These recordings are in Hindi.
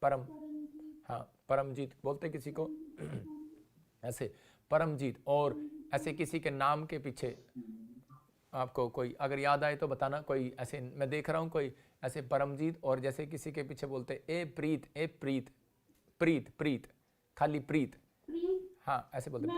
परम, हाँ परमजीत बोलते किसी को ऐसे परमजीत। और ऐसे किसी के नाम के पीछे आपको कोई अगर याद आए तो बताना, कोई ऐसे मैं देख रहा हूँ कोई ऐसे परमजीत, और जैसे किसी के पीछे बोलते ए प्रीत, ए प्रीत, प्रीत प्रीत, खाली प्रीत, हाँ ऐसे बोलते।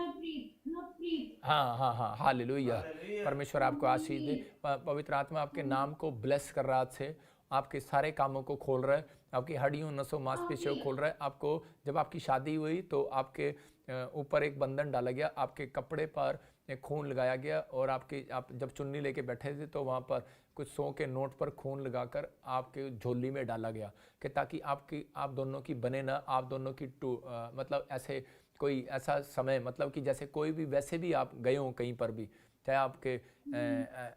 हाँ हाँ हाँ, हालेलुया। परमेश्वर आपको आशीष दे। पवित्र आत्मा आपके नाम को ब्लेस कर रहा है, आपके सारे कामों को खोल रहा है, आपकी हड्डियों नसों मांसपेशियों को खोल रहा है। आपको जब आपकी शादी हुई तो आपके ऊपर एक बंधन डाला गया, आपके कपड़े पर एक खून लगाया गया, और आप जब चुन्नी लेके बैठे थे तो वहाँ पर कुछ 100 के नोट पर खून लगाकर आपके झोली में डाला गया, कि ताकि आप दोनों की बने ना, आप दोनों की मतलब ऐसे कोई ऐसा समय, मतलब कि जैसे कोई भी वैसे भी आप गए हो कहीं पर भी, चाहे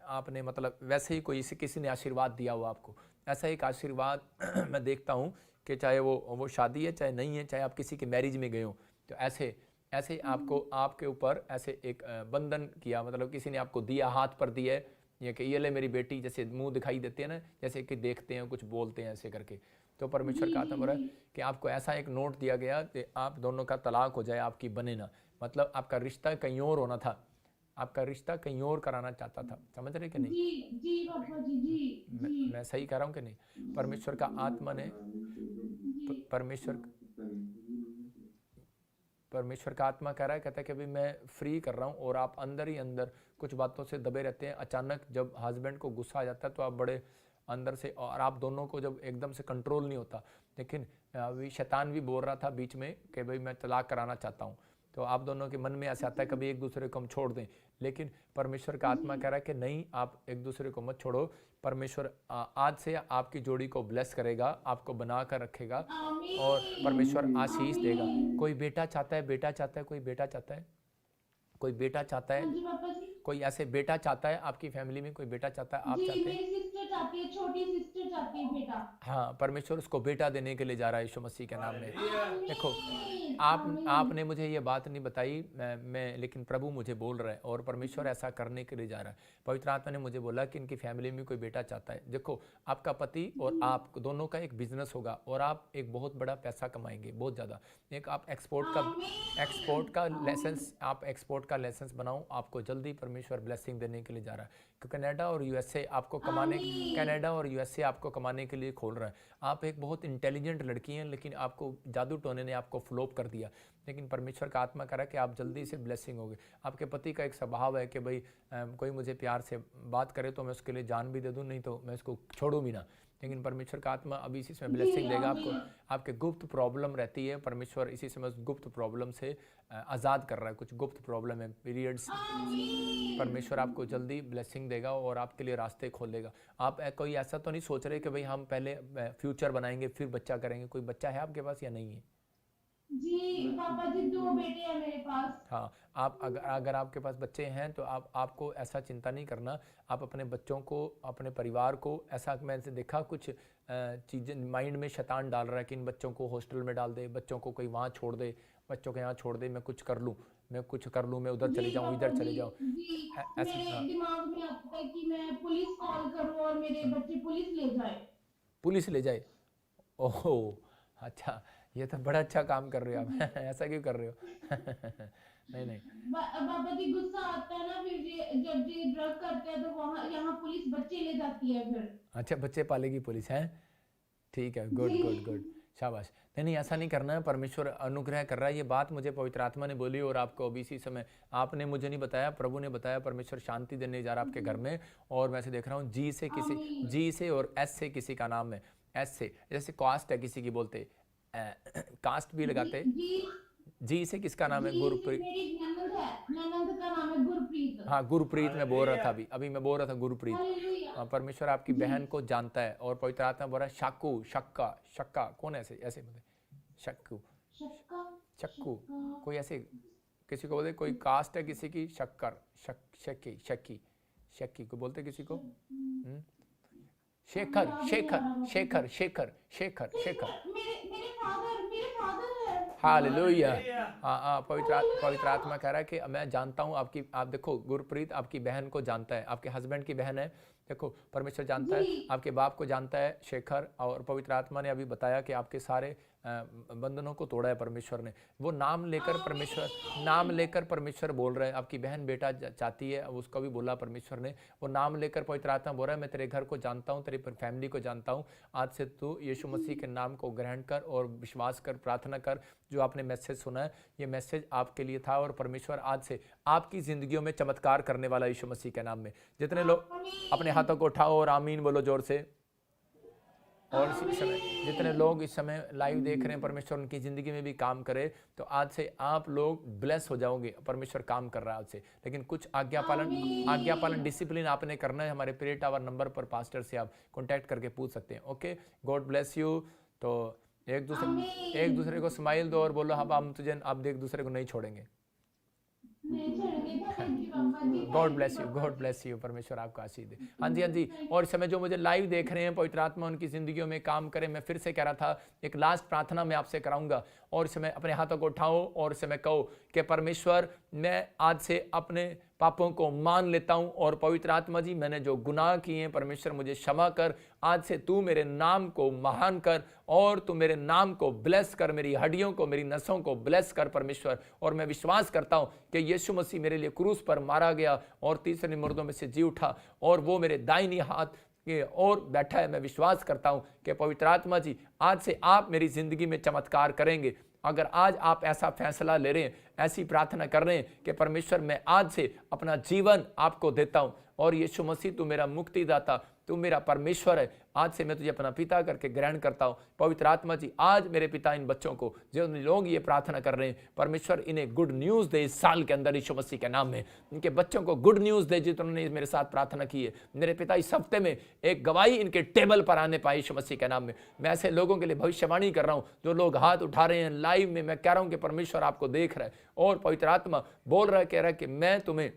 आपने मतलब वैसे ही कोई किसी ने आशीर्वाद दिया हो आपको, ऐसा एक आशीर्वाद मैं देखता हूँ कि चाहे वो शादी है चाहे नहीं है, चाहे आप किसी के मैरिज में गए हो, तो ऐसे ऐसे आपको आपके ऊपर ऐसे एक बंधन किया, मतलब किसी ने आपको दिया, हाथ पर दिया है, ये कि ये ले मेरी बेटी, जैसे मुंह दिखाई देते हैं ना, जैसे कि देखते हैं कुछ बोलते हैं ऐसे करके। तो परमेश्वर का आत्मा बोला कि आपको ऐसा एक नोट दिया गया कि आप दोनों का तलाक हो जाए, आपकी बने ना, मतलब आपका रिश्ता कहीं और होना था, आपका रिश्ता कहीं और कराना चाहता था। समझ रहे कि नहीं? जी जी पापा जी, जी जी मैं सही कह रहा हूँ कि नहीं? परमेश्वर का आत्मा ने जी। परमेश्वर परमेश्वर का आत्मा कह रहा है, कहता है कि अभी मैं फ्री कर रहा हूँ, और आप अंदर ही अंदर कुछ बातों से दबे रहते हैं। अचानक जब हस्बैंड को गुस्सा आ जाता है तो आप बड़े अंदर से, और आप दोनों को जब एकदम से कंट्रोल नहीं होता, लेकिन अभी शैतान भी बोल रहा था बीच में कि भाई मैं तलाक कराना चाहता हूँ, तो आप दोनों के मन में ऐसा आता है कभी एक दूसरे को हम छोड़ दें, लेकिन परमेश्वर का आत्मा कह रहा है कि नहीं, आप एक दूसरे को मत छोड़ो। परमेश्वर आज से आपकी जोड़ी को ब्लेस करेगा, आपको बना कर रखेगा, और परमेश्वर आमीन आशीष देगा। आमीन। कोई बेटा चाहता है, बेटा चाहता है, कोई बेटा चाहता है, कोई बेटा चाहता हाँ है, जी पापा जी। कोई ऐसे बेटा चाहता है आपकी फैमिली में, कोई बेटा चाहता है, आप जी चाहते हैं? मेरी सिस्टर चाहती है, छोटी सिस्टर चाहती है बेटा। हाँ, परमेश्वर उसको बेटा देने के लिए जा रहा है यीशु मसीह के नाम में। देखो, आमीन आप आमीन। आपने मुझे ये बात नहीं बताई, मैं लेकिन प्रभु मुझे बोल रहा है, और परमेश्वर ऐसा करने के लिए जा रहा है। पवित्र आत्मा ने मुझे बोला कि इनकी फैमिली में कोई बेटा चाहता है। देखो, आपका पति और आप दोनों का एक बिजनेस होगा, और आप एक बहुत बड़ा पैसा कमाएंगे, बहुत ज़्यादा। एक आप एक्सपोर्ट आमीन का आमीन। लाइसेंस, आप एक्सपोर्ट का लाइसेंस बनाओ, आपको जल्दी परमेश्वर ब्लेसिंग देने के लिए जा रहा है। कनाडा और यूएसए आपको कमाने आमीन कनाडा और यूएसए आपको कमाने के लिए खोल रहा है। आप एक बहुत इंटेलिजेंट लड़की हैं, लेकिन आपको जादू टोने ने आपको फ्लॉप कर दिया, लेकिन परमेश्वर का आत्मा कह रहा है कि आप जल्दी से ब्लेसिंग होगे। आपके पति का एक स्वभाव है कि भाई कोई मुझे प्यार से बात करे तो मैं उसके लिए जान भी दे दूँ, नहीं तो मैं उसको छोड़ूँ भी ना, लेकिन परमेश्वर का आत्मा अभी इसी समय जी ब्लेसिंग देगा आपको। आमीन। आपके गुप्त प्रॉब्लम रहती है, परमेश्वर इसी समय उस गुप्त प्रॉब्लम से आज़ाद कर रहा है। कुछ गुप्त प्रॉब्लम है, पीरियड्स, आमीन। परमेश्वर आपको जल्दी ब्लेसिंग देगा और आपके लिए रास्ते खोलेगा। आप कोई ऐसा तो नहीं सोच रहे कि भाई हम पहले फ्यूचर बनाएंगे फिर बच्चा करेंगे? कोई बच्चा है आपके पास या नहीं है? जी पापा जी, दो बेटे हैं मेरे पास। हाँ, आप अगर अगर आपके पास बच्चे हैं तो आपको ऐसा चिंता नहीं करना। आप अपने बच्चों को, अपने परिवार को, ऐसा मैंने देखा कुछ चीज़ें माइंड में शैतान डाल रहा है कि इन बच्चों को हॉस्टल में डाल दे, बच्चों को कोई वहाँ छोड़ दे, बच्चों को यहाँ छोड़ दे, मैं कुछ कर लूँ, मैं कुछ कर लूँ, मैं उधर जी चले जाऊँ, पापा इधर जी। चले जाऊँ, जी ऐसा। मेरे हाँ, दिमाग में आता है कि मैं पुलिस कॉल करूं और मेरे हाँ, बच्चे पुलिस ले जाए। पुलिस ले जाए? ओहो, अच्छा, ये तो बड़ा अच्छा काम कर रहे हो जी आप ऐसा क्यों कर रहे हो? नहीं नहीं, बाबा जी, गुस्सा आता है ना फिर जब ये ड्रग करते हैं तो वहां यहाँ पुलिस बच्चे ले जाती है फिर। अच्छा बच्चे पालेगी पुलिस है? ठीक है, गुड गुड गुड, जी शाबाश। नहीं नहीं, ऐसा नहीं करना है, परमेश्वर अनुग्रह कर रहा है। ये बात मुझे पवित्र आत्मा ने बोली, और आपको अभी इसी समय, आपने मुझे नहीं बताया, प्रभु ने बताया। परमेश्वर शांति देने जा रहा है आपके घर में। और मैं से देख रहा हूँ आमीन। जी से और एस से किसी का नाम है, एस से, जैसे कास्ट है किसी की बोलते कास्ट भी जी लगाते। जी जी से किसका नाम जी है? से गुरप्रीत। मेरी ननद है, ननद का नाम है गुरप्रीत। हाँ, गुरप्रीत मैं बोल रहा था, अभी मैं बोल रहा था गुरप्रीत। हालेलुया। परमेश्वर आपकी जी बहन को जानता है, और पवित्र आत्मा बोल रहा है शाकू, शक्का, शक्का कौन है? ऐसे ऐसे बोलते, शक्कू, शक्का शक्कू, शक्का। कोई ऐसे किसी को बोलते, कोई कास्ट है किसी की शक्कर, शक्की, शक्की, शक्की को बोलते किसी को। हम्म? शेखर, याद नहीं आ शेखर, रहा बाबा जी। शेखर, शेखर, शेखर, शेखर। शेखर, मेरे फादर है। हालेलुया। हाँ हाँ, पवित्र हालेलुया। आत्मा कह रहा है कि मैं जानता हूँ आपकी, आप देखो, गुरप्रीत आपकी बहन को जानता है, आपके हस्बैंड की बहन है, देखो परमेश्वर जानता है, जी। आपके बाप को जानता है शेखर, और पवित्र आत्मा ने अभी बताया कि आपके सारे बंधनों को तोड़ा है परमेश्वर ने। वो नाम लेकर परमेश्वर बोल रहा है। आपकी बहन बेटा चाहती है, अब उसको भी बोला परमेश्वर ने, वो नाम लेकर पवित्र आत्मा बोल रहा है, मैं तेरे घर को जानता हूँ, तेरी फैमिली को जानता हूँ। आज से तू यीशु मसीह के नाम को ग्रहण कर और विश्वास कर, प्रार्थना कर। जो आपने मैसेज सुना है, ये मैसेज आपके लिए था, और परमेश्वर आज से आपकी जिंदगियों में चमत्कार करने वाला यीशु मसीह के नाम में। जितने लोग अपने हाथों को उठाओ और आमीन बोलो जोर से। और इस समय जितने लोग इस समय लाइव देख रहे हैं, परमेश्वर उनकी ज़िंदगी में भी काम करे। तो आज से आप लोग ब्लेस हो जाओगे, परमेश्वर काम कर रहा है आज से। लेकिन कुछ आज्ञा पालन डिसिप्लिन आपने करना है। हमारे प्रेयर टावर नंबर पर पास्टर से आप कॉन्टैक्ट करके पूछ सकते हैं। Okay, God bless you. तो एक दूसरे को स्माइल दो और बोलो हम तुझे अब एक दूसरे को नहीं छोड़ेंगे। गॉड ब्लेस यू, परमेश्वर आपको आशीष दे। हाँ जी। और इस समय जो मुझे लाइव देख रहे हैं, पवित्र आत्मा उनकी जिंदगियों में काम करे। मैं फिर से कह रहा था, एक लास्ट प्रार्थना मैं आपसे कराऊंगा, और इस समय अपने हाथों को उठाओ और इस समय कहो कि परमेश्वर, मैं आज से अपने पापों को मान लेता हूं, और पवित्र आत्मा जी, मैंने जो गुनाह किए हैं परमेश्वर मुझे क्षमा कर। आज से तू मेरे नाम को महान कर, और तू मेरे नाम को ब्लेस कर, मेरी हड्डियों को, मेरी नसों को ब्लेस कर परमेश्वर। और मैं विश्वास करता हूं कि यीशु मसीह मेरे लिए क्रूस पर मारा गया और तीसरे मुर्दों में से जी उठा, और वो मेरे दाहिनी हाथ के और बैठा है। मैं विश्वास करता हूं कि पवित्र आत्मा जी, आज से आप मेरी जिंदगी में चमत्कार करेंगे। अगर आज आप ऐसा फैसला ले रहे हैं, ऐसी प्रार्थना कर रहे हैं कि परमेश्वर मैं आज से अपना जीवन आपको देता हूं, और यीशु मसीह तू मेरा मुक्तिदाता, तू मेरा परमेश्वर है, आज से मैं तुझे अपना पिता करके ग्रहण करता हूं। पवित्र आत्मा जी, आज मेरे पिता इन बच्चों को, जो लोग ये प्रार्थना कर रहे हैं, परमेश्वर इन्हें गुड न्यूज़ दे इस साल के अंदर यीशु मसीह के नाम में। इनके बच्चों को गुड न्यूज़ दे, जिन्होंने मेरे साथ प्रार्थना की है। मेरे पिता इस हफ्ते में एक गवाही इनके टेबल पर आने पाए यीशु मसीह के नाम में। मैं ऐसे लोगों के लिए भविष्यवाणी कर रहा हूँ, जो लोग हाथ उठा रहे हैं लाइव में। मैं कह रहा हूँ कि परमेश्वर आपको देख रहा है, और पवित्र आत्मा बोल रहा है, कह रहा है कि मैं तुम्हें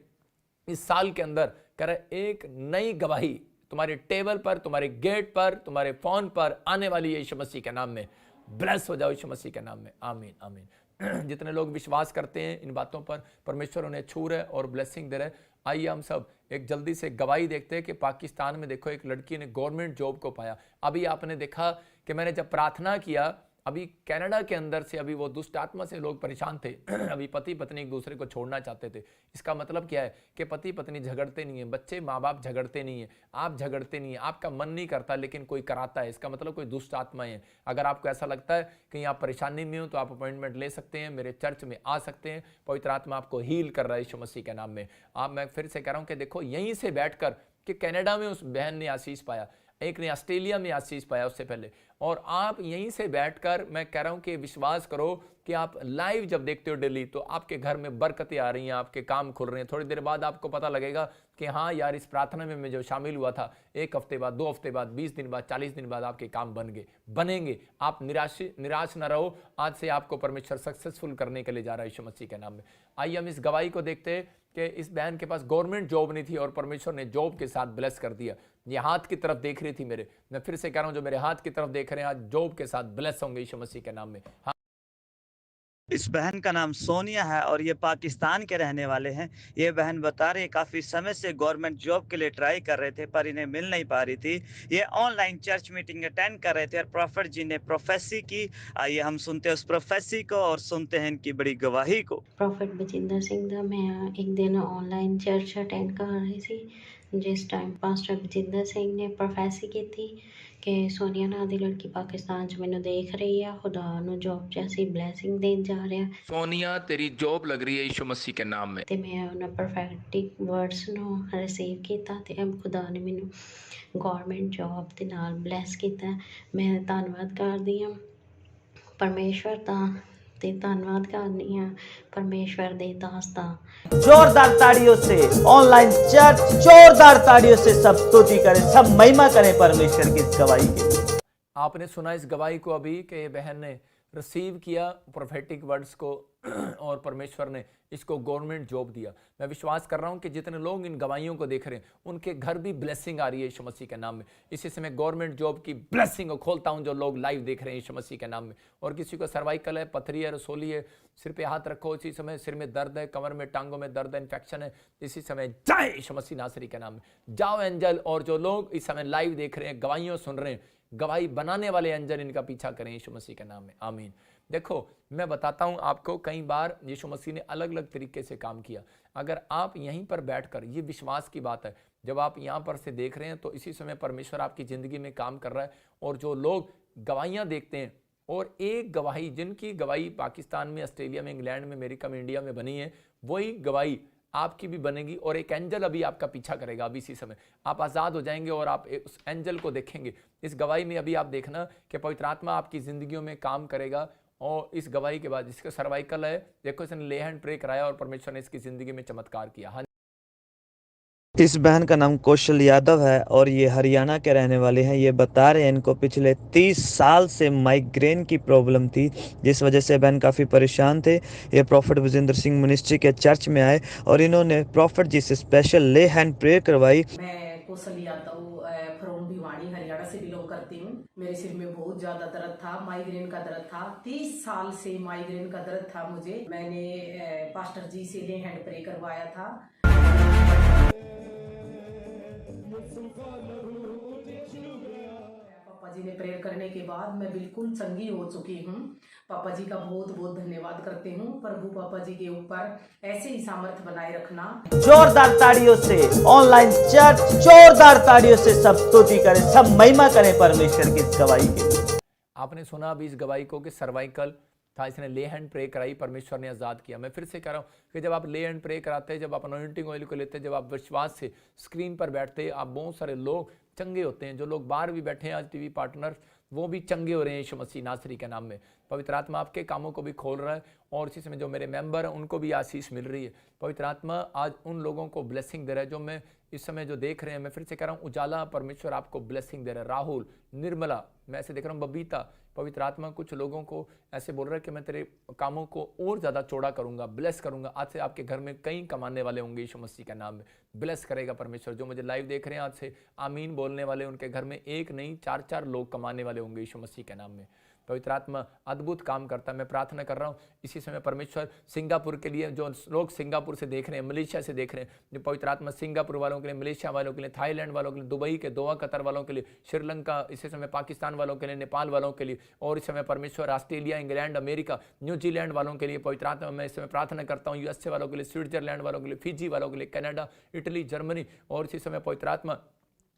इस साल के अंदर, कह रहा है, एक नई गवाही तुम्हारे टेबल पर, तुम्हारे गेट पर, तुम्हारे फोन पर आने वाली है यीशु मसीह के नाम में। ब्लेस हो जाओ यीशु मसीह के नाम में। आमीन आमीन। जितने लोग विश्वास करते हैं इन बातों पर, परमेश्वर उन्हें छू रहे और ब्लेसिंग दे रहे। आइए हम सब एक जल्दी से गवाही देखते हैं कि पाकिस्तान में देखो एक लड़की ने गवर्नमेंट जॉब को पाया। अभी आपने देखा कि मैंने जब प्रार्थना किया, अभी कनाडा के अंदर से अभी वो दुष्ट आत्मा से लोग परेशान थे। अभी पति पत्नी एक दूसरे को छोड़ना चाहते थे। इसका मतलब क्या है कि पति पत्नी झगड़ते नहीं है, बच्चे माँ बाप झगड़ते नहीं है, आप झगड़ते नहीं है, आपका मन नहीं करता लेकिन कोई कराता है। इसका मतलब कोई दुष्ट आत्मा है। अगर आपको ऐसा लगता है कहीं आप परेशानी में हो, तो आप अपॉइंटमेंट ले सकते हैं, मेरे चर्च में आ सकते हैं। पवित्र आत्मा आपको हील कर रहा है यीशु मसीह के नाम में। मैं फिर से कह रहा हूँ कि देखो, यहीं से बैठकर कि कनाडा में उस बहन ने आशीष पाया, एक ने ऑस्ट्रेलिया में आशीष पाया उससे पहले, और आप यहीं से बैठकर, मैं कह रहा हूं कि विश्वास करो कि आप लाइव जब देखते हो डेली, तो आपके घर में बरकतें आ रही हैं, आपके काम खुल रहे हैं। थोड़ी देर बाद आपको पता लगेगा कि हाँ यार, इस प्रार्थना में मैं जो शामिल हुआ था, 1 हफ्ते बाद, 2 हफ्ते बाद, 20 दिन बाद, 40 दिन बाद आपके काम बनेंगे। आप निराश न रहो। आज से आपको परमेश्वर सक्सेसफुल करने के लिए जा रहा है यीशु मसीह के नाम में। आइए हम इस गवाही को देखते हैं कि इस बहन के पास गवर्नमेंट जॉब नहीं थी और परमेश्वर ने जॉब के साथ ब्लेस कर दिया। ये हाथ की तरफ देख रही थी मेरे, मैं फिर से कह रहा हूं, जो मेरे हाथ की तरफ देख रहे हैं, आज जॉब के साथ ब्लेस होंगे यीशु मसीह के नाम में। हाँ। इस बहन का नाम सोनिया है और ये पाकिस्तान के रहने वाले हैं। ये बहन बता रहे काफी समय से गवर्नमेंट जॉब के लिए ट्राई कर रहे थे, पर इन्हें मिल नहीं पा रही थी। ये ऑनलाइन चर्च मीटिंग अटेंड कर रहे थे और प्रॉफिट जी ने प्रोफेसी की। आइए हम सुनते हैं उस प्रोफेसी को और सुनते हैं इनकी बड़ी गवाही को। प्रॉफिट बजिंदर सिंह दा मैं एक दिन ऑनलाइन चर्च अटेंड कर रही थी, जिस टाइम पास्टर बजिंदर सिंह ने प्रोफेसी की थी कि सोनिया नाम ਦੀ लड़की पाकिस्तान 'ਚ ਮੈਨੂੰ देख रही है, खुदा ਨੂੰ जॉब 'ਚ ऐसी ब्लैसिंग देन जा ਰਿਹਾ। सोनिया, तेरी जॉब लग रही है यीशु मसीह के नाम में। ਤੇ ਮੈਂ ਉਹਨਾਂ ਪ੍ਰੋਫੈਟਿਕ ਵਰਡਸ ਨੂੰ ਰਿਸੀਵ ਕੀਤਾ ਤੇ ਖੁਦਾ ਨੇ ਮੈਨੂੰ ਗਵਰਨਮੈਂਟ ਜੌਬ ਦੇ ਨਾਲ ਬਲੈਸ ਕੀਤਾ। ਮੈਂ ਧੰਨਵਾਦ ਕਰਦੀ ਹਾਂ ਪਰਮੇਸ਼ਵਰ ਦਾ ਤੇ ਧੰਨਵਾਦ ਕਰਦੀ ਹਾਂ परमेश्वर दे दास दा। जोरदार ताड़ियों से ऑनलाइन चर्च, जोरदार ताड़ियों से सब स्तुति करें, सब महिमा करें परमेश्वर की इस गवाही के लिए। आपने सुना इस गवाही को अभी कि ये बहन ने रिसीव किया प्रोफेटिक वर्ड्स को और परमेश्वर ने इसको गवर्नमेंट जॉब दिया। मैं विश्वास कर रहा हूं कि जितने लोग इन गवाहियों को देख रहे हैं उनके घर भी ब्लेसिंग आ रही है यीशु मसीह के नाम में। इसी समय गवर्नमेंट जॉब की ब्लेसिंग को खोलता हूं जो लोग लाइव देख रहे हैं यीशु मसीह के नाम में। और किसी को सर्वाइकल है, पथरी है, रसोली है, सिर पे हाथ रखो, इसी समय सिर में दर्द है, कमर में, टांगों में दर्द है, इन्फेक्शन है, इसी समय जाए यीशु मसीह नासरी के नाम में। जाओ एंजल। और जो लोग इस समय लाइव देख रहे हैं, गवाहियों सुन रहे हैं, गवाही बनाने वाले एंजल इनका पीछा करें यीशु मसीह के नाम में। आमीन। देखो मैं बताता हूं आपको, कई बार यीशु मसीह ने अलग अलग तरीके से काम किया। अगर आप यहीं पर बैठकर, ये विश्वास की बात है, जब आप यहां पर से देख रहे हैं तो इसी समय परमेश्वर आपकी जिंदगी में काम कर रहा है। और जो लोग गवाहियां देखते हैं, और एक गवाही जिनकी गवाही पाकिस्तान में, ऑस्ट्रेलिया में, इंग्लैंड में, अमेरिका में, इंडिया में बनी है, वही गवाही आपकी भी बनेगी। और एक एंजल अभी आपका पीछा करेगा। अभी इसी समय आप आज़ाद हो जाएंगे और आप उस एंजल को देखेंगे। इस गवाही में अभी आप देखना कि पवित्र आत्मा आपकी जिंदगियों में काम करेगा। और इस गवाही के बाद जिसका सर्वाइकल है, देखो इसने ले हैंड प्रे कराया और परमेश्वर ने इसकी जिंदगी में चमत्कार किया। हाँ, इस बहन का नाम कौशल यादव है और ये हरियाणा के रहने वाले हैं। ये बता रहे हैं इनको पिछले 30 साल से माइग्रेन की प्रॉब्लम थी, जिस वजह से बहन काफ़ी परेशान थे। ये प्रॉफिट विजेंद्र सिंह मिनिस्ट्री के चर्च में आए और इन्होंने प्रॉफिट जी से स्पेशल ले हैंड प्रेयर करवाई। मैं कौशल यादव फ्रॉम भिवाड़ी हरियाणा से बिलोंग करती हूँ। मेरे सिर में बहुत ज्यादा दर्द था, माइग्रेन का दर्द था। 30 साल से माइग्रेन का दर्द था मुझे। मैंने पास्टर जी से ले हैंड प्रे करवाया था। पापा जी ने प्रेयर करने के बाद मैं बिल्कुल चंगी हो चुकी हूँ। पापा जी का बहुत बहुत धन्यवाद करती हूँ। प्रभु पापा जी के ऊपर ऐसे ही सामर्थ बनाए रखना। जोरदार ताड़ियों से ऑनलाइन चर्च, जोरदार ताड़ियों से सब स्तुति करें, सब महिमा करें परमेश्वर की इस गवाही के लिए। आपने सुना अभी इस गवाही को कि सर्वाइकल था, इसने ले हैंड प्रे कराई, परमेश्वर ने आज़ाद किया। मैं फिर से कह रहा हूँ कि जब आप ले हैंड प्रे कराते हैं, जब आप अनॉइंटिंग ऑयल को लेते हैं, जब आप विश्वास से स्क्रीन पर बैठते हैं, आप बहुत सारे लोग चंगे होते हैं। जो लोग बाहर भी बैठे हैं आज टीवी पार्टनर, वो भी चंगे हो रहे हैं यीशु मसीह नासरी के नाम में। पवित्र आत्मा आपके कामों को भी खोल रहा है और इसी समय जो मेरे मेंबर हैं उनको भी आशीष मिल रही है। पवित्र आत्मा आज उन लोगों को ब्लेसिंग दे रहा है जो मैं इस समय जो देख रहे हैं। मैं फिर से कह रहा हूँ, उजाला परमेश्वर आपको ब्लेसिंग दे रहा है। राहुल, निर्मला, मैं ऐसे देख रहा हूँ, बबीता, पवित्र आत्मा कुछ लोगों को ऐसे बोल रहा है कि मैं तेरे कामों को और ज़्यादा चौड़ा करूंगा, ब्लेस करूंगा। आज से आपके घर में कई कमाने वाले होंगे यीशु मसीह के नाम में। ब्लेस करेगा परमेश्वर। जो मुझे लाइव देख रहे हैं आज से आमीन बोलने वाले, उनके घर में एक नहीं 4-4 लोग कमाने वाले होंगे यीशु मसीह के नाम में। पवित्र आत्मा अद्भुत काम करता है। मैं प्रार्थना कर रहा हूँ इसी समय परमेश्वर सिंगापुर के लिए, जो लोग सिंगापुर से देख रहे हैं, मलेशिया से देख रहे हैं, जो पवित्र आत्मा सिंगापुर वालों के लिए, मलेशिया वालों के लिए, थाईलैंड वालों के लिए, दुबई के, दोहा, कतर वालों के लिए, श्रीलंका, इसी समय पाकिस्तान वालों के लिए, नेपाल वालों के लिए, और इस समय परमेश्वर ऑस्ट्रेलिया, इंग्लैंड, अमेरिका, न्यूजीलैंड वालों के लिए पवित्र आत्मा मैं इस समय प्रार्थना करता हूँ। यूएसए वालों के लिए, स्विट्जरलैंड वालों के लिए, फिजी वालों के लिए, कनाडा, इटली, जर्मनी, और इसी समय पवित्र आत्मा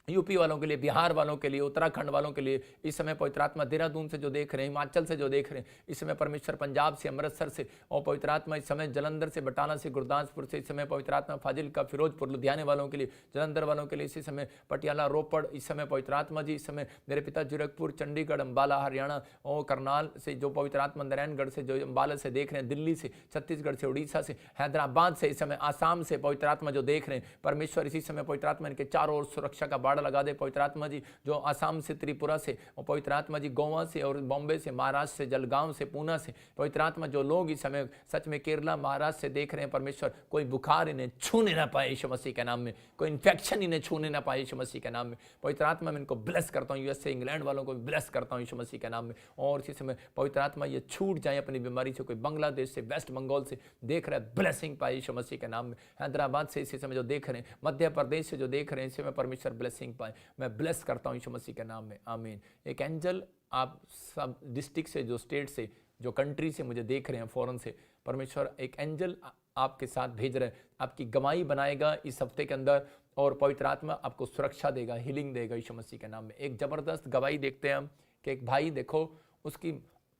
यूपी वालों के लिए, बिहार वालों के लिए, उत्तराखंड वालों के लिए, इस समय पवित्र आत्मा देहरादून से जो देख रहे हैं, हिमाचल से जो देख रहे हैं, इस समय परमेश्वर पंजाब से, अमृतसर से, और पवित्र आत्मा इस समय जलंधर से, बटाला से, गुरदासपुर से, इस समय पवित्र आत्मा फाजिलका, फिरोजपुर, लुधियाने वालों के लिए, जलंधर वालों के लिए, इसी समय पटियाला, रोपड़, इस समय पवित्र आत्मा जी, इस समय मेरे पिता जीरकपुर, चंडीगढ़, अम्बाला, हरियाणा और करनाल से, जो पवित्र आत्मा नारायणगढ़ से, जो अम्बाला से देख रहे हैं, दिल्ली से, छत्तीसगढ़ से, उड़ीसा से, हैदराबाद से, इस समय आसाम से पवित्र आत्मा जो देख रहे हैं, परमेश्वर इसी समय पवित्र आत्मा इनके चारों ओर सुरक्षा का बाड़ा लगा दे। पवित्र आत्मा जी जो आसाम से, त्रिपुरा से, और पवित्र आत्मा जी गोवा से, और बॉम्बे से, महाराष्ट्र से, जलगांव से, पूना से, पवित्र आत्मा जो लोग इस समय सच में केरला, महाराष्ट्र से देख रहे हैं, परमेश्वर कोई बुखार इन्हें छूने ना पाए यीशु मसीह के नाम में, कोई इन्फेक्शन इन्हें छूने ना पाए यीशु मसीह के नाम में। पवित्र आत्मा मैं इनको ब्लेस करता हूँ, यूएसए, इंग्लैंड वालों को भी ब्लेस करता हूँ यीशु मसीह के नाम में। और इसी समय पवित्र आत्मा ये छूट जाए अपनी बीमारी से। कोई बांग्लादेश से, वेस्ट बंगाल से देख रहा है, ब्लेसिंग पाए यीशु मसीह के नाम में। हैदराबाद से इसी समय जो देख रहे हैं, मध्य प्रदेश से जो देख रहे हैं, इसी समय परमेश्वर ब्लेसिंग पाए। मैं ब्लेस करता हूँ यीशु मसीह के नाम में, आमीन। एक एंजल आप सब डिस्ट्रिक्ट से, जो स्टेट से, जो कंट्री से मुझे देख रहे हैं, फॉरेन से, परमेश्वर एक एंजल आपके साथ भेज रहे हैं। आपकी गवाही बनाएगा इस हफ्ते के अंदर, और पवित्र आत्मा आपको सुरक्षा देगा, हीलिंग देगा यीशु मसीह के नाम में। एक जबरदस्त गवाही देखते हैं हम कि एक भाई देखो, उसकी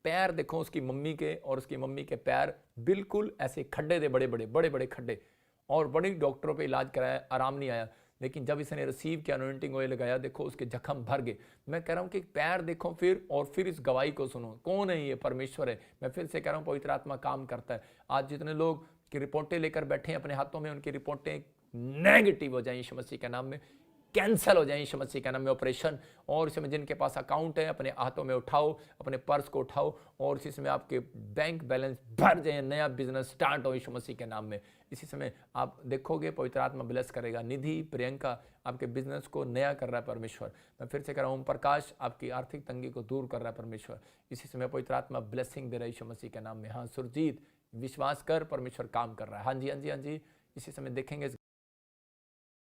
पैर देखो, उसकी मम्मी के और उसकी मम्मी के पैर बिल्कुल ऐसे खड्डे थे, बड़े बड़े खड्डे, और बड़ी डॉक्टरों पे इलाज कराया, आराम नहीं आया। लेकिन जब इसने रिसीव किया, अनॉइंटिंग ऑयल लगाया, देखो उसके जख्म भर गए। मैं कह रहा हूँ कि पैर देखो फिर, और फिर इस गवाही को सुनो। कौन है ये? परमेश्वर है। मैं फिर से कह रहा हूँ, पवित्र आत्मा काम करता है। आज जितने लोग की रिपोर्टें लेकर बैठे हैं अपने हाथों में, उनकी रिपोर्टें नेगेटिव हो जाए यीशु मसीह के नाम में। कैंसिल हो जाए यीशु मसीह के नाम में ऑपरेशन। और इसी में जिनके पास अकाउंट है अपने हाथों में उठाओ, अपने पर्स को उठाओ और इसी समय आपके बैंक बैलेंस भर जाए, नया बिजनेस स्टार्ट हो यीशु मसीह के नाम में। इसी समय आप देखोगे पवित्र आत्मा ब्लेस करेगा। निधि, प्रियंका आपके बिजनेस को नया कर रहा है परमेश्वर। मैं फिर से कह रहा हूँ, ओम प्रकाश आपकी आर्थिक तंगी को दूर कर रहा है परमेश्वर। इसी समय पवित्र आत्मा ब्लेसिंग दे रहा है यीशु मसीह के नाम में। हाँ सुरजीत, विश्वास कर, परमेश्वर काम कर रहा है। हाँ जी, हाँ जी, हाँ जी। इसी समय देखेंगे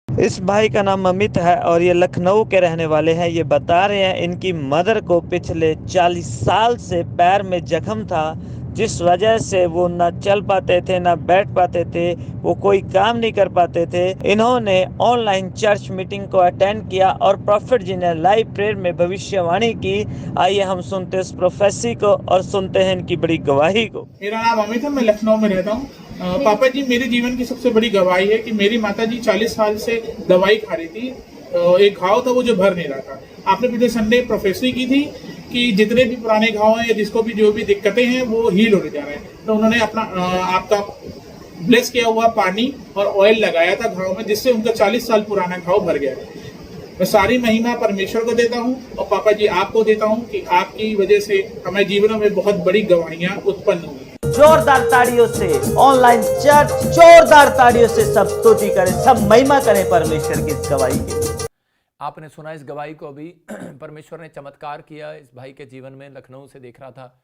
इस भाई का नाम अमित है और ये लखनऊ के रहने वाले हैं। ये बता रहे हैं इनकी मदर को पिछले 40 साल से पैर में जख्म था, जिस वजह से वो ना चल पाते थे ना बैठ पाते थे, वो कोई काम नहीं कर पाते थे। इन्होंने ऑनलाइन चर्च मीटिंग को अटेंड किया और प्रॉफिट जी ने लाइव प्रेयर में भविष्यवाणी की। आइए हम सुनते हैं इस प्रोफेसी को और सुनते हैं इनकी बड़ी गवाही को। मेरा नाम अमित है, मैं लखनऊ में रहता हूँ। पापा जी, मेरे जीवन की सबसे बड़ी गवाही है कि मेरी माता जी 40 साल से दवाई खा रही थी। एक घाव था वो जो भर नहीं रहा था। आपने पिछले संडे प्रोफेसरी की थी कि जितने भी पुराने घाव हैं या जिसको भी जो भी दिक्कतें हैं वो हील होने जा रहे हैं। तो उन्होंने अपना आपका ब्लेस किया हुआ पानी और ऑयल लगाया था घाव में, जिससे उनका 40 साल पुराना घाव भर गया। मैं सारी महिमा परमेश्वर को देता हूँ और पापा जी आपको देता हूँ कि आपकी वजह से हमारे जीवनों में बहुत बड़ी गवाहियां उत्पन्न हुई। जोरदार ताड़ियों से ऑनलाइन चर्च, जोरदार ताड़ियों से सब स्तुति करें, सब महिमा करें परमेश्वर की इस गवाही के। आपने सुना इस गवाही को अभी। परमेश्वर ने चमत्कार किया इस भाई के जीवन में। लखनऊ से देख रहा था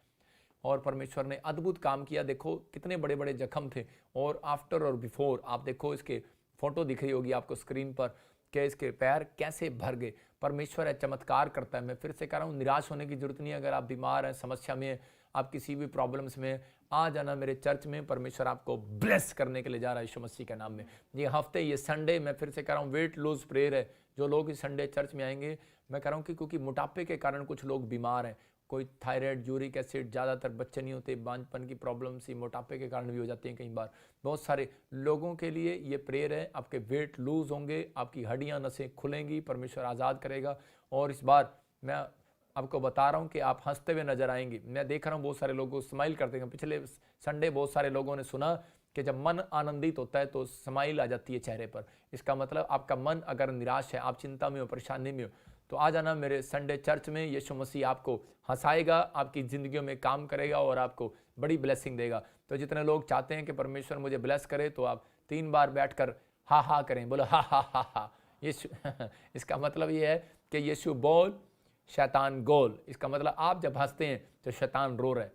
और परमेश्वर ने अद्भुत काम किया। देखो कितने बड़े बड़े जख्म थे और आफ्टर और बिफोर आप देखो, इसके फोटो दिख रही होगी आपको स्क्रीन पर कि इसके पैर कैसे भर गए। परमेश्वर है, चमत्कार करता है। मैं फिर से कह रहा हूँ, निराश होने की जरूरत नहीं है। अगर आप बीमार हैं, समस्या में हैं, आप किसी भी प्रॉब्लम्स में, आ जाना मेरे चर्च में। परमेश्वर आपको ब्लेस करने के लिए जा रहा है यीशु मसीह के नाम में। ये हफ्ते, ये संडे, मैं फिर से कह रहा हूँ, वेट लूज प्रेयर है। जो लोग इस संडे चर्च में आएंगे, मैं कह रहा हूँ कि क्योंकि मोटापे के कारण कुछ लोग बीमार हैं, कोई थायराइड, यूरिक एसिड, ज़्यादातर बच्चे नहीं होते, बांझपन की प्रॉब्लम सी मोटापे के कारण भी हो जाती हैं कई बार। बहुत सारे लोगों के लिए ये प्रेयर है। आपके वेट लूज होंगे, आपकी हड्डियां, नसें खुलेंगी, परमेश्वर आज़ाद करेगा। और इस बार मैं आपको बता रहा हूँ कि आप हंसते हुए नजर आएंगे। मैं देख रहा हूँ बहुत सारे लोग स्माइल करते हैं। पिछले संडे बहुत सारे लोगों ने सुना कि जब मन आनंदित होता है तो स्माइल आ जाती है चेहरे पर। इसका मतलब आपका मन अगर निराश है, आप चिंता में हो, परेशानी में हो, तो आ जाना मेरे संडे चर्च में। यीशु मसीह आपको हंसाएगा, आपकी ज़िंदगियों में काम करेगा और आपको बड़ी ब्लेसिंग देगा। तो जितने लोग चाहते हैं कि परमेश्वर मुझे ब्लेस करे, तो आप 3 बार बैठकर हा हा करें, बोलो हा हा हा हा यीशु। इसका मतलब ये है कि यीशु बोल, शैतान गोल। इसका मतलब आप जब हंसते हैं तो शैतान रो रहा है,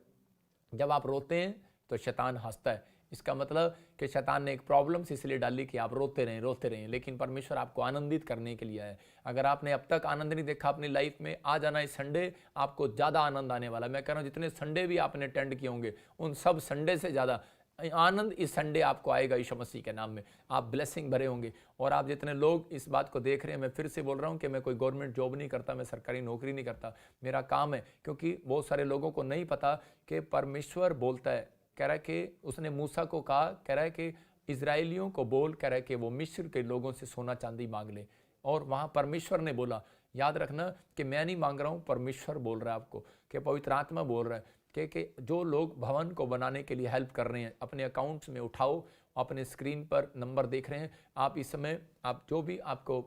जब आप रोते हैं तो शैतान हंसता है। इसका मतलब कि शैतान ने एक प्रॉब्लम इसलिए डाली कि आप रोते रहें, लेकिन परमेश्वर आपको आनंदित करने के लिए है। अगर आपने अब तक आनंद नहीं देखा अपनी लाइफ में, आ जाना इस संडे, आपको ज़्यादा आनंद आने वाला है। मैं कह रहा हूँ जितने संडे भी आपने अटेंड किए होंगे, उन सब संडे से ज़्यादा आनंद इस संडे आपको आएगा यीशु मसीह के नाम में। आप ब्लेसिंग भरे होंगे। और आप जितने लोग इस बात को देख रहे हैं, मैं फिर से बोल रहा हूँ कि मैं कोई गवर्नमेंट जॉब नहीं करता, मैं सरकारी नौकरी नहीं करता, मेरा काम है। क्योंकि बहुत सारे लोगों को नहीं पता कि परमेश्वर बोलता है, कह रहा है कि उसने मूसा को कहा, कह रहा है कि इजराइलियों को बोल, कह रहा है कि वो मिस्र के लोगों से सोना चांदी मांग ले। और वहाँ परमेश्वर ने बोला, याद रखना कि मैं नहीं मांग रहा हूँ, परमेश्वर बोल रहा है आपको, कि पवित्र आत्मा बोल रहा है कि जो लोग भवन को बनाने के लिए हेल्प कर रहे हैं, अपने अकाउंट्स में उठाओ। अपने स्क्रीन पर नंबर देख रहे हैं आप। इस समय आप जो भी आपको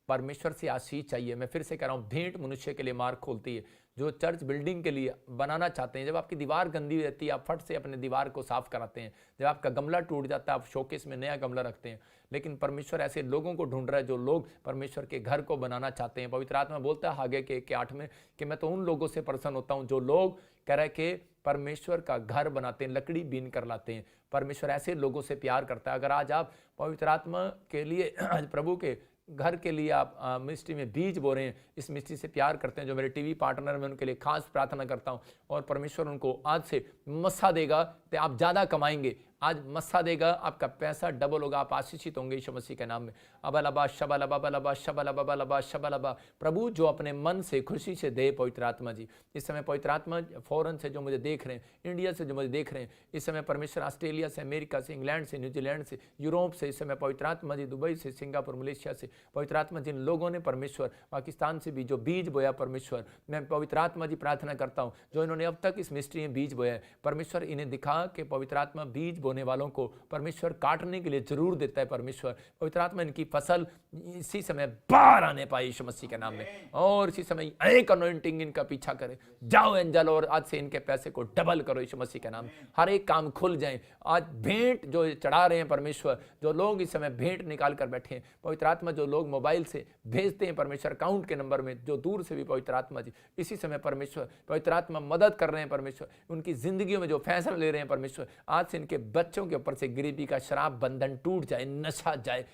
परमेश्वर से आशीष चाहिए, मैं फिर से कह रहा हूँ, भेंट मनुष्य के लिए मार्ग खोलती है। जो चर्च बिल्डिंग के लिए बनाना चाहते हैं, जब आपकी दीवार गंदी रहती है, आप फट से अपने दीवार को साफ कराते हैं। जब आपका गमला टूट जाता है, आप शोकेस में नया गमला रखते हैं। लेकिन परमेश्वर ऐसे लोगों को ढूंढ रहा है जो लोग परमेश्वर के घर को बनाना चाहते हैं। पवित्र आत्मा बोलता है हागे के 8 में कि मैं तो उन लोगों से प्रसन्न होता हूँ जो लोग, कह रहे कि परमेश्वर का घर बनाते हैं, लकड़ी बीन कर लाते हैं। परमेश्वर ऐसे लोगों से प्यार करता है। अगर आज आप पवित्र आत्मा के लिए, आज प्रभु के घर के लिए आप मिनिस्ट्री में बीज बो रहे हैं, इस मिनिस्ट्री से प्यार करते हैं, जो मेरे टीवी पार्टनर में, उनके लिए खास प्रार्थना करता हूं। और परमेश्वर उनको आज से मस्सा देगा तो आप ज़्यादा कमाएंगे। आज मस्सा देगा, आपका पैसा डबल होगा, आप आशीषित होंगे यीशु मसीह के नाम में। अबलबा शबलबा बलबा शबलबा बलबा शबलबा। प्रभु जो अपने मन से खुशी से दे पवित्र आत्मा जी। इस समय पवित्र आत्मा फॉरेन से जो मुझे देख रहे हैं, इंडिया से जो मुझे देख रहे हैं, इस समय परमेश्वर ऑस्ट्रेलिया से, अमेरिका से, इंग्लैंड से, न्यूजीलैंड से, यूरोप से, इस समय पवित्र आत्मा जी दुबई से, सिंगापुर, मलेशिया से, पवित्र आत्मा जिन लोगों ने परमेश्वर पाकिस्तान से भी जो बीज बोया, परमेश्वर मैं पवित्र आत्मा जी प्रार्थना करता हूँ, जो इन्होंने अब तक इस मिनिस्ट्री में बीज बोया है, परमेश्वर इन्हें दिखा कि पवित्र आत्मा बीज बोने वालों को परमेश्वर काटने के लिए जरूर देता है। परमेश्वर पवित्र आत्मा इनकी फसल इसी समय बाहर आने पाए यीशु मसीह के नाम में, और इसी समय एक अनॉइंटिंग इनका पीछा करे। जाओ एंजल और आज से इनके पैसे को डबल करो यीशु मसीह के नाम में। हर एक काम खुल जाए। आज भेंट जो चढ़ा रहे हैं परमेश्वर, जो लोग इस समय भेंट निकाल कर बैठे हैं पवित्र आत्मा, जो लोग मोबाइल से भेजते हैं परमेश्वर अकाउंट के नंबर में, जो दूर से भी पवित्र आत्मा जी इसी समय परमेश्वर पवित्र आत्मा मदद कर रहे हैं परमेश्वर। उनकी जिंदगियों में जो फैसला ले रहे हैं परमेश्वर, आज से इनके बच्चों के ऊपर से गरीबी का शराब बंधन टूट जाए, नशा जाए,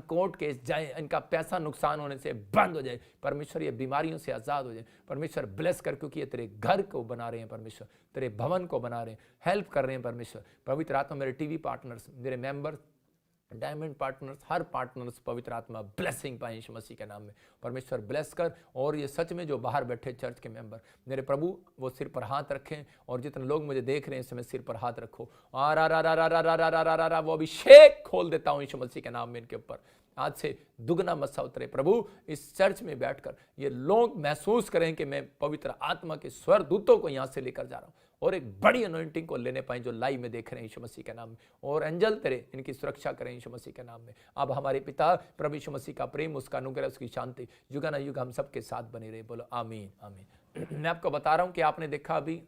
कोर्ट केस जाए, इनका पैसा नुकसान होने से बंद हो जाए परमेश्वर। ये बीमारियों से आज़ाद हो जाए परमेश्वर। ब्लेस कर, क्योंकि ये तेरे घर को बना रहे हैं परमेश्वर, तेरे भवन को बना रहे हैं, हेल्प कर रहे हैं परमेश्वर। पवित्र आत्मा मेरे टीवी पार्टनर्स, मेरे मेंबर्स, डायमंड पार्टनर्स, हर पार्टनर्स पवित्र आत्मा ब्लेसिंग पाए यीशु मसीह के नाम में परमेश्वर। ब्लेस कर, और ये सच में जो बाहर बैठे चर्च के मेंबर मेरे प्रभु, वो सिर पर हाथ रखें, और जितने लोग मुझे देख रहे हैं इस समय सिर पर हाथ रखो। वो अभिषेक खोल देता हूँ यीशु मसीह के नाम में इनके ऊपर। आज से दुगना मस्सा उतरे प्रभु। इस चर्च में बैठकर ये लोग महसूस करें कि मैं पवित्र आत्मा के स्वर दूतों को यहाँ से लेकर जा रहा हूँ, और एक बड़ी अनॉइंटिंग को लेने पाए जो लाइव में देख रहे हैं यीशु मसीह के नाम में। और एंजल तेरे इनकी सुरक्षा करें यीशु मसीह के नाम में। अब हमारे पिता प्रभु यीशु मसीह का प्रेम, उसका अनुग्रह, उसकी शांति युगानुयुग हम सबके साथ बनी रहे। बोलो आमीन आमीन। मैं आपको बता रहा हूँ कि आपने देखा अभी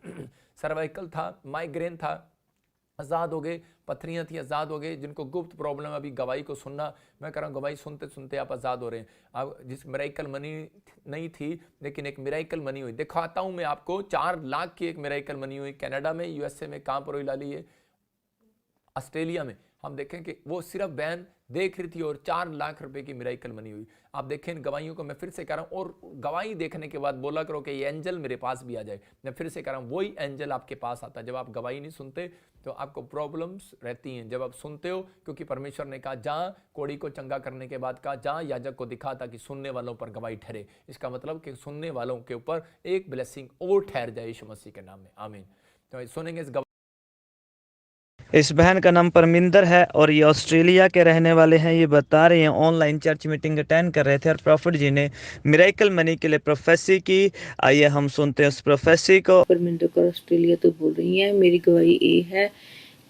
सर्वाइकल था, माइग्रेन था, आज़ाद हो गए, पथरियाँ थी, आज़ाद हो गए। जिनको गुप्त प्रॉब्लम अभी गवाही को सुनना, मैं कह रहा हूँ गवाही सुनते सुनते आप आज़ाद हो रहे हैं। अब जिस मिरेकल मनी नहीं थी, लेकिन एक मिरेकल मनी हुई। दिखाता हूँ मैं आपको, 4 लाख की एक मिरेकल मनी हुई कनाडा में, यूएसए में, कहाँ पर हुई लाली है, ऑस्ट्रेलिया में। हम देखें कि वो सिर्फ बहन देख रही थी और 4 लाख रुपए की मिरेकल मनी हुई। आप देखें गवाहियों को, मैं फिर से कह रहा हूँ, और गवाही देखने के बाद बोला करो कि ये एंजल मेरे पास भी आ जाए। मैं फिर से कह रहा हूँ, वही एंजल आपके पास आता है। जब आप गवाही नहीं सुनते तो आपको प्रॉब्लम्स रहती हैं, जब आप सुनते हो, क्योंकि परमेश्वर ने कहा जहाँ कोड़ी को चंगा करने के बाद कहा जहाँ याजक को दिखा ताकि सुनने वालों पर गवाही ठहरे। इसका मतलब कि सुनने वालों के ऊपर एक ब्लेसिंग और ठहर जाए यीशु मसीह के नाम में। आमीन। तो सुनेंगे इस बहन का नाम परमिंदर है और ये ऑस्ट्रेलिया के रहने वाले हैं। ये बता रहे हैं ऑनलाइन चर्च मीटिंग अटेंड कर रहे थे और प्रॉफिट जी ने मिरेकल मनी के लिए प्रोफेसी की। आइए हम सुनते हैं उस प्रोफेसी को। परमिंदर कौर ਆਸਟ੍ਰੇਲੀਆ ਤੋਂ ਬੋਲ ਰਹੀ ਹਾਂ। ਮੇਰੀ ਗਵਾਹੀ ਇਹ ਹੈ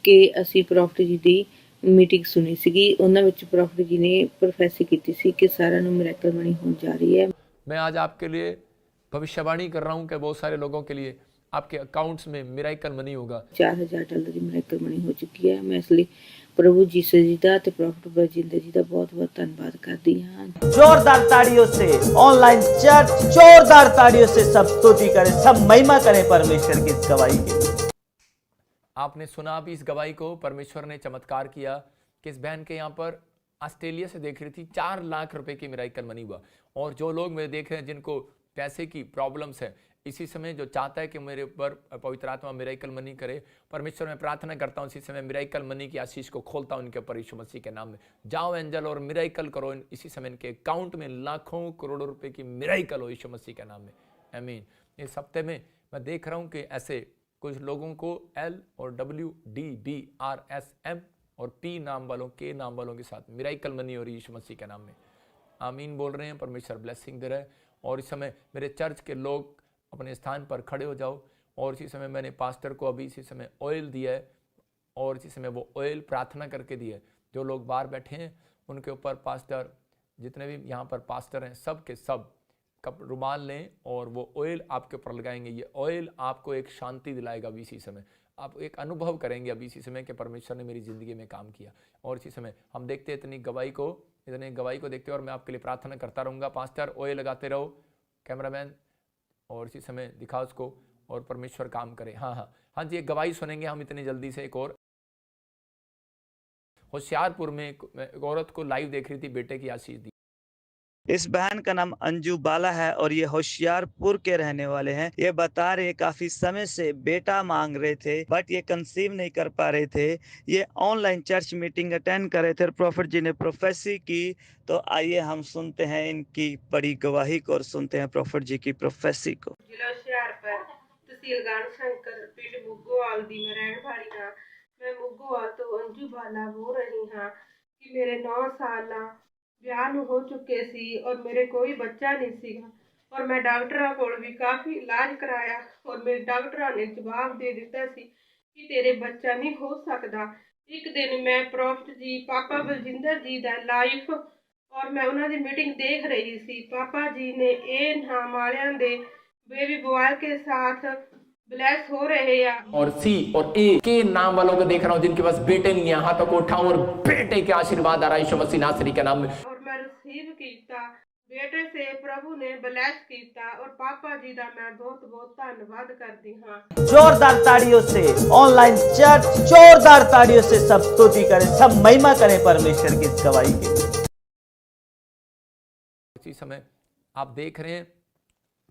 ਕਿ ਅਸੀਂ ਪ੍ਰੋਫਿਟ ਜੀ ਦੀ ਮੀਟਿੰਗ ਸੁਣੀ ਸੀਗੀ, ਉਹਨਾਂ ਵਿੱਚ ਪ੍ਰੋਫਿਟ ਜੀ ਨੇ ਪ੍ਰੋਫੈਸੀ ਕੀਤੀ ਸੀ ਕਿ ਸਾਰਿਆਂ ਨੂੰ ਮਿਰੈਕਲ ਮਨੀ ਹੋਣ ਜਾ ਰਹੀ ਹੈ। मैं आज आपके लिए भविष्यवाणी कर रहा हूँ कि बहुत सारे लोगों के लिए आपके अकाउंट्स में मिरेकल मनी होगा। $4000 ਦੀ ਮਿਰੈਕਲ ਮਨੀ ਹੋ ਚੁੱਕੀ ਹੈ। ਮੈਂ ਇਸ ਲਈ प्रभु जीसस जी का ते प्रॉफिट बलजिंदर जी का बहुत बहुत धन्यवाद करती हाँ। जोरदार ताड़ियों से ऑनलाइन चर्च जोरदार ताड़ियों से सब स्तुति करें, सब महिमा करें परमेश्वर की इस गवाही के लिए। आपने सुना भी इस गवाही को, परमेश्वर ने चमत्कार किया कि इस बहन के यहाँ पर ऑस्ट्रेलिया से देख रही थी 4 लाख रुपए की मिरेकल मनी हुआ। और जो लोग मेरे देख रहे हैं जिनको पैसे की प्रॉब्लम्स है, इसी समय जो चाहता है कि मेरे ऊपर पवित्र आत्मा मिरेकल मनी करे, परमेश्वर मैं प्रार्थना करता हूँ इसी समय मिरेकल मनी की आशीष को खोलता हूँ इनके ऊपर यीशु मसीह के नाम में। जाओ एंजल और मिरेकल करो, इसी समय इनके अकाउंट में लाखों करोड़ों रुपए की मिरेकल हो यीशु मसीह के नाम में। आमीन। इस हफ्ते में मैं देख रहा हूँ कि ऐसे कुछ लोगों को L और W D B R S M और P नाम वालों, K नाम वालों के साथ मिरेकल मनी हो रही यीशु मसीह के नाम में। आमीन बोल रहे हैं, परमेश्वर ब्लेसिंग दे रहा है। और इस समय मेरे चर्च के लोग अपने स्थान पर खड़े हो जाओ। और इसी समय मैंने पास्टर को अभी इसी समय ऑयल दिया है, और इसी समय वो ऑयल प्रार्थना करके दिया है। जो लोग बाहर बैठे हैं उनके ऊपर पास्टर, जितने भी यहाँ पर पास्टर हैं, सब के सब कप रुमाल लें और वो ऑयल आपके ऊपर लगाएंगे। ये ऑयल आपको एक शांति दिलाएगा। अभी इसी समय आप एक अनुभव करेंगे अभी इसी समय कि परमेश्वर ने मेरी ज़िंदगी में काम किया। और इसी समय हम देखते हैं इतनी गवाही को देखते हैं, और मैं आपके लिए प्रार्थना करता रहूँगा। पास्टर ऑयल लगाते रहो, कैमरामैन, और इसी समय दिखा उसको, और परमेश्वर काम करे। हाँ जी, एक गवाही सुनेंगे हम इतनी जल्दी से। एक और होशियारपुर में एक औरत को लाइव देख रही थी, बेटे की आशीष दी। इस बहन का नाम अंजू बाला है और ये होशियारपुर के रहने वाले हैं। ये बता रहे काफी समय से बेटा मांग रहे थे, बट ये कंसीव नहीं कर पा रहे थे। ये ऑनलाइन चर्च मीटिंग अटेंड कर रहे थे और प्रॉफिट जी ने प्रोफेसी की। तो आइए हम सुनते हैं इनकी बड़ी गवाही को और सुनते हैं प्रॉफिट जी की प्रोफेसी को। ਜ਼ਿਲ੍ਹਾ ਹੁਸ਼ਿਆਰਪੁਰ, ਤਹਿਸੀਲ ਗੜ੍ਹ ਸ਼ੰਕਰ, ਪਿੰਡ ਮੁੱਗੋਵਾਲ ਦੀ ਮੈਂ ਰਹਿਣ ਵਾਲੀ ਹਾਂ। ਮੈਂ ਮੁੱਗੋਵਾਲ ਤੋਂ ਅੰਜੂ ਬਾਲਾ ਬੋਲ ਰਹੀ ਹਾਂ ਕਿ ਮੇਰੇ 9 ਸਾਲ ਵਿਆਹ ਨੂੰ ਹੋ ਚੁੱਕੇ ਸੀ ਔਰ ਮੇਰੇ ਕੋਈ ਬੱਚਾ ਨਹੀਂ ਸੀਗਾ। ਔਰ ਮੈਂ ਡਾਕਟਰਾਂ ਕੋਲ ਵੀ ਕਾਫੀ ਇਲਾਜ ਕਰਾਇਆ ਔਰ ਮੇਰੇ ਡਾਕਟਰਾਂ ਨੇ ਜਵਾਬ ਦੇ ਦਿੱਤਾ ਸੀ ਕਿ ਤੇਰੇ ਬੱਚਾ ਨਹੀਂ ਹੋ ਸਕਦਾ। ਇੱਕ ਦਿਨ ਮੈਂ ਪ੍ਰੋਫਟ ਜੀ ਪਾਪਾ ਬਲਜਿੰਦਰ ਜੀ ਦਾ ਲਾਈਵ ਔਰ ਮੈਂ ਉਹਨਾਂ ਦੀ ਮੀਟਿੰਗ ਦੇਖ ਰਹੀ ਸੀ। ਪਾਪਾ जी ने ਇਹ ਨਾਮ ਵਾਲਿਆਂ ਦੇ बेबी बॉय के साथ ब्लेस हो रहे हैं। और सी और ए के नाम वालों को देख रहा हूँ जिनके पास बेटे नहीं है, हाथों को उठाऊं और बेटे के आशीर्वाद आ रहा है यीशु मसीह नासरी के नाम में। और मैं रिसीव किया बेटे से प्रभु ने ब्लेस किया और पापा जी का मैं बहुत बहुत धन्यवाद करती हाँ। जोरदार ताड़ियों से ऑनलाइन चर्च जोरदार ताड़ियों से सब स्तुति करें, सब महिमा करें परमेश्वर की इस गवाही के लिए। इसी समय आप देख रहे हैं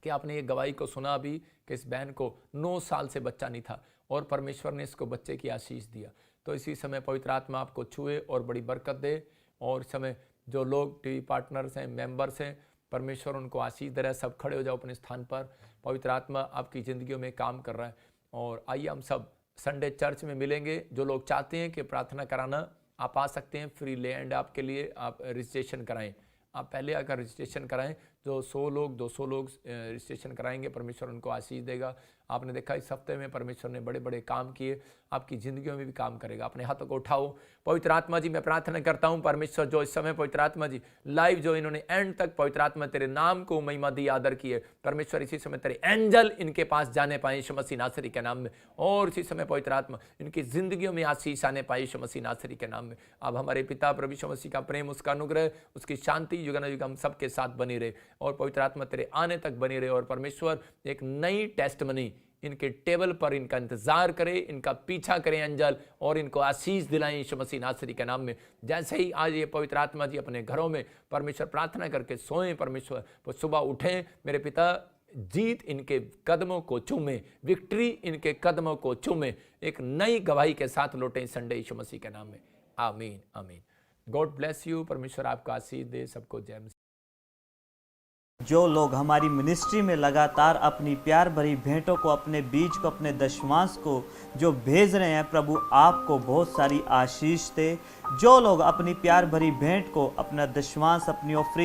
कि आपने ये गवाही को सुना अभी कि इस बहन को 9 साल से बच्चा नहीं था और परमेश्वर ने इसको बच्चे की आशीष दिया। तो इसी समय पवित्र आत्मा आपको छुए और बड़ी बरकत दे। और इस समय जो लोग टीवी पार्टनर्स हैं, मेंबर्स हैं, परमेश्वर उनको आशीष दे रहा है। सब खड़े हो जाओ अपने स्थान पर। पवित्र आत्मा आपकी ज़िंदगियों में काम कर रहा है। और आइए हम सब संडे चर्च में मिलेंगे। जो लोग चाहते हैं कि प्रार्थना कराना, आप आ सकते हैं। फ्री लैंड आपके लिए, आप रजिस्ट्रेशन कराएं। आप पहले आकर रजिस्ट्रेशन कराएं। जो 100 लोग 200 लोग रजिस्ट्रेशन कराएंगे, परमेश्वर उनको आशीष देगा। आपने देखा इस हफ्ते में परमेश्वर ने बड़े बड़े काम किए, आपकी ज़िंदगियों में भी काम करेगा। अपने हाथों को उठाओ। पवित्र आत्मा जी मैं प्रार्थना करता हूँ परमेश्वर, जो इस समय पवित्र आत्मा जी लाइव जो इन्होंने एंड तक पवित्र आत्मा तेरे नाम को महिमा दी, आदर किए, परमेश्वर इसी समय तेरे एंजल इनके पास जाने पाए यीशु मसीह नासरी के नाम में। और इसी समय पवित्र आत्मा इनकी ज़िंदगियों में आशीष आने पाए यीशु मसीह नासरी के नाम में। अब हमारे पिता प्रभु यीशु मसीह का प्रेम, उसका अनुग्रह, उसकी शांति युगानुयुग हम सबके साथ बनी रहे और पवित्र आत्मा तेरे आने तक बनी रहे। और परमेश्वर एक नई टेस्टमनी इनके टेबल पर इनका इंतजार करे, इनका पीछा करें एंजल और इनको आशीष दिलाएं यीशु मसीह नासरी के नाम में। जैसे ही आज ये पवित्र आत्मा जी अपने घरों में परमेश्वर प्रार्थना करके सोएं, परमेश्वर वो सुबह उठें, मेरे पिता जीत इनके कदमों को चूमे, विक्ट्री इनके कदमों को चूमे, एक नई गवाही के साथ लौटें संडे यीशु मसीह के नाम में। आमीन आमीन। God bless you. परमेश्वर आपको आशीष दे। सबको जय मसीह। जो लोग हमारी मिनिस्ट्री में लगातार अपनी प्यार भरी भेंटों को, अपने बीज को, अपने दशमांश को जो भेज रहे हैं, प्रभु आपको बहुत सारी आशीष दे। जो लोग अपनी प्यार भरी भेंट को, अपना दशमांश, अपनी ऑफरिंग